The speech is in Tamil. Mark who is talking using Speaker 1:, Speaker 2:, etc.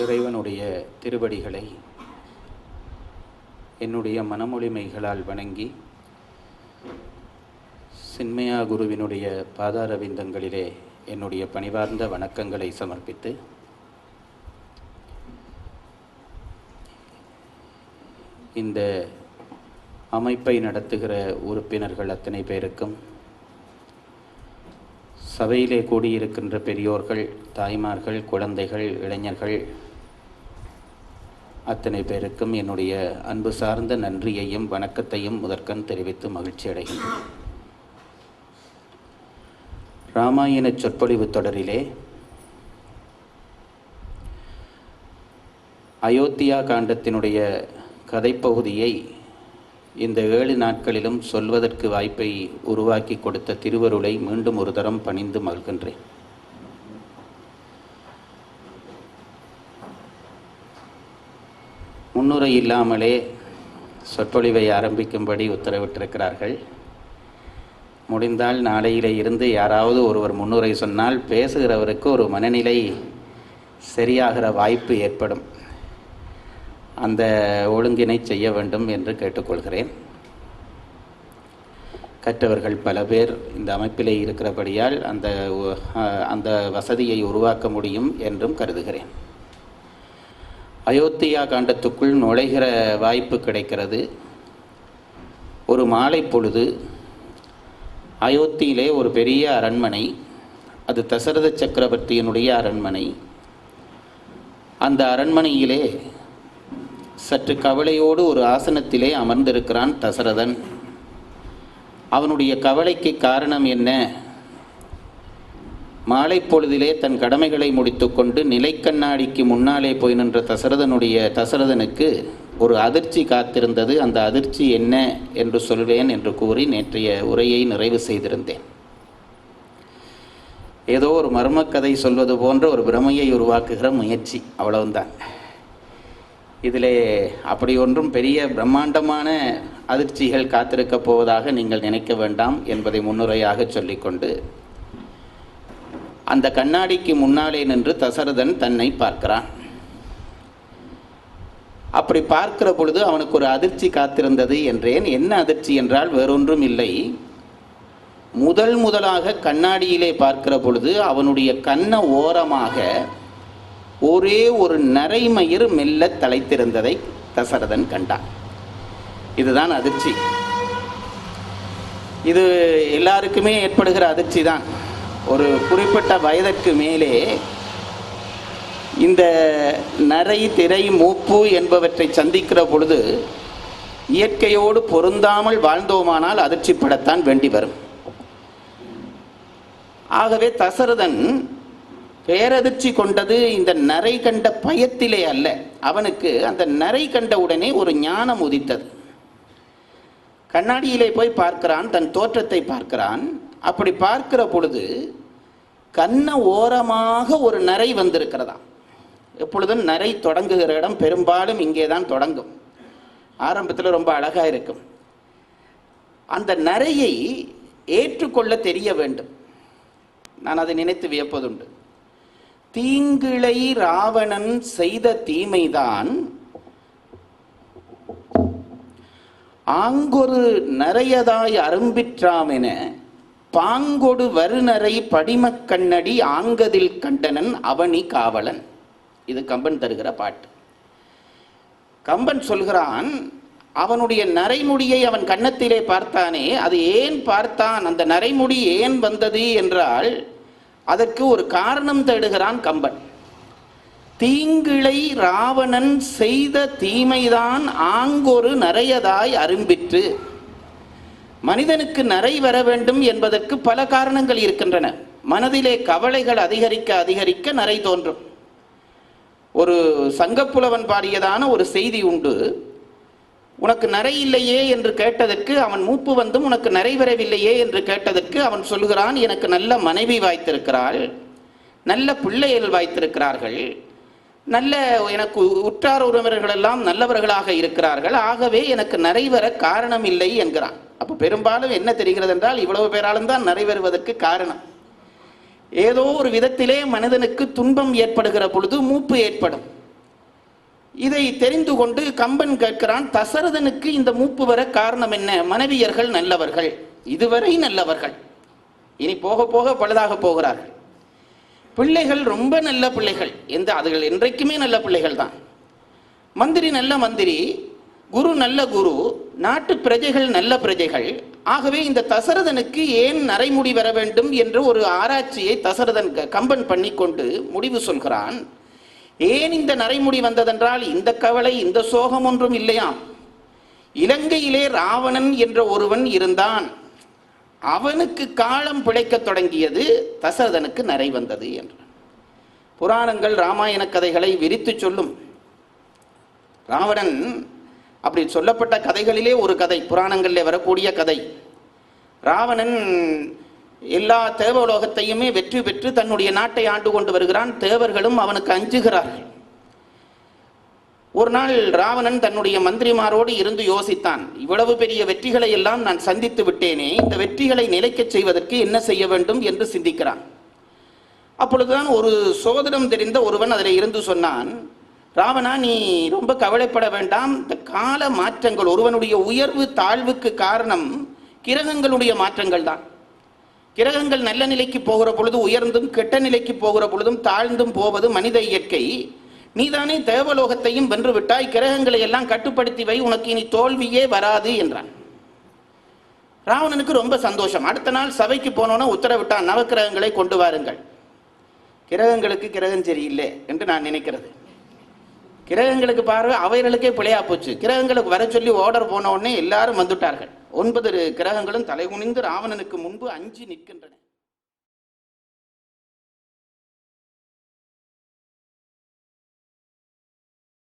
Speaker 1: இறைவனுடைய திருவடிகளை என்னுடைய மனமொழிமைகளால் வணங்கி சின்மயா குருவினுடைய பாதாரவிந்தங்களிலே என்னுடைய பணிவார்ந்த வணக்கங்களை சமர்ப்பித்து இந்த அமைப்பை நடத்துகிற உறுப்பினர்கள் அத்தனை பேருக்கும், சபையிலே கூடியிருக்கின்ற பெரியோர்கள், தாய்மார்கள், குழந்தைகள், இளைஞர்கள் அத்தனை பேருக்கும் என்னுடைய அன்பு சார்ந்த நன்றியையும் வணக்கத்தையும் முதற்கண் தெரிவித்து மகிழ்ச்சி அடைகின்றேன். ராமாயண சொற்பொழிவு தொடரிலே அயோத்தியா காண்டத்தினுடைய கதைப்பகுதியை இந்த 7 நாட்களிலும் சொல்வதற்கு வாய்ப்பை உருவாக்கி கொடுத்த திருவருளை மீண்டும் ஒரு தரம் பணிந்து மகிழ்கின்றேன். முன்னுரை இல்லாமலே சொற்பொழிவை ஆரம்பிக்கும்படி உத்தரவிட்டிருக்கிறார்கள். முடிந்தால் நாளையிலே இருந்து யாராவது ஒருவர் முன்னுரை சொன்னால் பேசுகிறவருக்கு ஒரு மனநிலை சரியாகிற வாய்ப்பு ஏற்படும். அந்த ஒழுங்கினை செய்ய வேண்டும் என்று கேட்டுக்கொள்கிறேன். கற்றவர்கள் பல பேர் இந்த அமைப்பிலே இருக்கிறபடியால் அந்த வசதியை உருவாக்க முடியும் என்றும் கருதுகிறேன். அயோத்தியா காண்டத்துக்குள் நுழைகிற வாய்ப்பு கிடைக்கிறது. ஒரு மாலை பொழுது அயோத்தியிலே ஒரு பெரிய அரண்மனை, அது தசரத சக்கரவர்த்தியினுடைய அரண்மனை. அந்த அரண்மனையிலே சற்று கவலையோடு ஒரு ஆசனத்திலே அமர்ந்திருக்கிறான் தசரதன். அவனுடைய கவலைக்கு காரணம் என்ன? மாலை பொழுதிலே தன் கடமைகளை முடித்துக்கொண்டு நிலைக்கண்ணாடிக்கு முன்னாலே போய் நின்ற தசரதனுக்கு ஒரு அதிர்ச்சி காத்திருந்தது. அந்த அதிர்ச்சி என்ன என்று சொல்வேன் என்று கூறி நேற்றைய உரையை நிறைவு செய்திருந்தேன். ஏதோ ஒரு மர்மக்கதை சொல்வது போன்ற ஒரு பிரமையை உருவாக்குகிற முயற்சி, அவ்வளவுதான். இதிலே அப்படி ஒன்றும் பெரிய பிரம்மாண்டமான அதிர்ச்சிகள் காத்திருக்கப் போவதாக நீங்கள் நினைக்க வேண்டாம் என்பதை முன்னுரையாக சொல்லிக்கொண்டு, அந்த கண்ணாடிக்கு முன்னாலே நின்று தசரதன் தன்னை பார்க்கிறான். அப்படி பார்க்கிற பொழுது அவனுக்கு ஒரு அதிர்ச்சி காத்திருந்தது என்றேன். என்ன அதிர்ச்சி என்றால் வேறொன்றும் இல்லை. முதலாக கண்ணாடியிலே பார்க்கிற பொழுது அவனுடைய கண்ண ஓரமாக ஒரே ஒரு நரைமயிர் மெல்ல தலைத்திருந்ததை தசரதன் கண்டான். இதுதான் அதிர்ச்சி. இது எல்லாருக்குமே ஏற்படுகிற அதிர்ச்சி தான். ஒரு குறிப்பிட்ட வயதிற்கு மேலே இந்த நரை, திரை, மூப்பு என்பவற்றை சந்திக்கிற பொழுது இயற்கையோடு பொருந்தாமல் வாழ்ந்தோமானால் அதிர்ச்சிப்படத்தான் வேண்டி வரும். ஆகவே தசரதன் பேரதிர்ச்சி கொண்டது இந்த நரை கண்ட பயத்திலே அல்ல. அவனுக்கு அந்த நரை கண்ட உடனே ஒரு ஞானம் உதித்தது. கண்ணாடியிலே போய் பார்க்கிறான், தன் தோற்றத்தை பார்க்கிறான். அப்படி பார்க்கிற பொழுது கண்ண ஓரமாக ஒரு நரை வந்திருக்கிறதா. எப்பொழுதும் நரை தொடங்குகிற இடம் பெரும்பாலும் இங்கே தான் தொடங்கும். ஆரம்பத்தில் ரொம்ப அழகாக இருக்கும். அந்த நரையை ஏற்றுக்கொள்ள தெரிய வேண்டும். நான் அதை நினைத்து வியப்பதுண்டு. தீங்கிழை ராவணன் செய்த தீமைதான் ஆங்கொரு நரையதாய் அரும்பிற்றாமென பாங்கொடு வருநரை படிமக்கண்ணடி ஆங்கதில் கண்டனன் அவனி காவலன். இது கம்பன் தருகிற பாட்டு. கம்பன் சொல்கிறான், அவனுடைய நரைமுடியை அவன் கன்னத்திலே பார்த்தானே, அது ஏன் பார்த்தான், அந்த நரைமுடி ஏன் வந்தது என்றால் அதற்கு ஒரு காரணம் தேடுகிறான் கம்பன். தீங்கிழை ராவணன் செய்த தீமைதான் ஆங்கொரு நரையதாய் அரும்பிற்று. மனிதனுக்கு நரை வர வேண்டும் என்பதற்கு பல காரணங்கள் இருக்கின்றன. மனதிலே கவலைகள் அதிகரிக்க அதிகரிக்க நரை தோன்றும். ஒரு சங்கப்புலவன் பாடியதான ஒரு செய்தி உண்டு. உனக்கு நரை இல்லையே என்று கேட்டதற்கு, அவன் மூப்பு வந்தும் உனக்கு நரை வரவில்லையே என்று கேட்டதற்கு அவன் சொல்கிறான், எனக்கு நல்ல மனைவி வாய்த்திருக்கிறாள், நல்ல பிள்ளைகள் வாய்த்திருக்கிறார்கள், நல்ல எனக்கு உற்றார் உறவினர்கள் எல்லாம் நல்லவர்களாக இருக்கிறார்கள், ஆகவே எனக்கு நரை வர காரணம் இல்லை என்கிறான். அப்போ பெரும்பாலும் என்ன தெரிகிறது என்றால், இவ்வளவு பேராலும் தான் நரை வருவதற்கு காரணம். ஏதோ ஒரு விதத்திலே மனிதனுக்கு துன்பம் ஏற்படுகிற பொழுது மூப்பு ஏற்படும். இதை தெரிந்து கொண்டு கம்பன் கேட்கிறான், தசரதனுக்கு இந்த மூப்பு வர காரணம் என்ன? மனைவியர்கள் நல்லவர்கள், இதுவரை நல்லவர்கள், இனி போக போக பழுதாக போகிறார்கள். பிள்ளைகள் ரொம்ப நல்ல பிள்ளைகள், அதுகள் என்றைக்குமே நல்ல பிள்ளைகள் தான். மந்திரி நல்ல மந்திரி, குரு நல்ல குரு, நாட்டு பிரஜைகள் நல்ல பிரஜைகள். ஆகவே இந்த தசரதனுக்கு ஏன் நரைமுடி வர வேண்டும் என்று ஒரு ஆராய்ச்சியை கம்பன் பண்ணிக்கொண்டு முடிவு சொல்கிறான். ஏன் இந்த நரைமுடி வந்ததென்றால் இந்த கவலை இந்த சோகம் ஒன்றும் இல்லையாம். இலங்கையிலே ராவணன் என்ற ஒருவன் இருந்தான், அவனுக்கு காலம் பிழைக்க தொடங்கியது, தசரதனுக்கு நரை வந்தது என்று. புராணங்கள் ராமாயண கதைகளை விரித்து சொல்லும். ராவணன் அப்படி சொல்லப்பட்ட கதைகளிலே ஒரு கதை, புராணங்களிலே வரக்கூடிய கதை. ராவணன் எல்லா தேவலோகத்தையுமே வெற்றி பெற்று தன்னுடைய நாட்டை ஆண்டு கொண்டு வருகிறான். தேவர்களும் அவனுக்கு அஞ்சுகிறார்கள். ஒரு நாள் ராவணன் தன்னுடைய மந்திரிமாரோடு இருந்து யோசித்தான், இவ்வளவு பெரிய வெற்றிகளை எல்லாம் நான் சந்தித்து விட்டேனே, இந்த வெற்றிகளை நிலைக்கச் செய்வதற்கு என்ன செய்ய வேண்டும் என்று சிந்திக்கிறான். அப்பொழுதுதான் ஒரு சோதனம் தெரிந்த ஒருவன் அதில் இருந்து சொன்னான், ராவணா, நீ ரொம்ப கவலைப்பட வேண்டாம். இந்த கால மாற்றங்கள், ஒருவனுடைய உயர்வு தாழ்வுக்கு காரணம் கிரகங்களுடைய மாற்றங்கள் தான். கிரகங்கள் நல்ல நிலைக்கு போகிற பொழுது உயர்ந்தும், கெட்ட நிலைக்கு போகிற பொழுதும் தாழ்ந்தும் போவது மனித இயற்கை. நீதானே தேவலோகத்தையும் வென்று விட்டாய், கிரகங்களை எல்லாம் கட்டுப்படுத்தி வை, உனக்கு இனி தோல்வியே வராது என்றான். ராவணனுக்கு ரொம்ப சந்தோஷம். அடுத்த நாள் சபைக்கு போனோன்னு உத்தரவிட்டான், நவக்கிரகங்களை கொண்டு வாருங்கள். கிரகங்களுக்கு கிரகம் சரியில்லை என்று நான் நினைக்கிறது. கிரகங்களுக்கு பார்வை அவைகளுக்கே பிழையா போச்சு. கிரகங்களுக்கு வர சொல்லி ஆர்டர் போன உடனே எல்லாரும் வந்துட்டார்கள். 9 கிரகங்களும் தலைகுனிந்து ராவணனுக்கு முன்பு அஞ்சி நிற்கின்றன.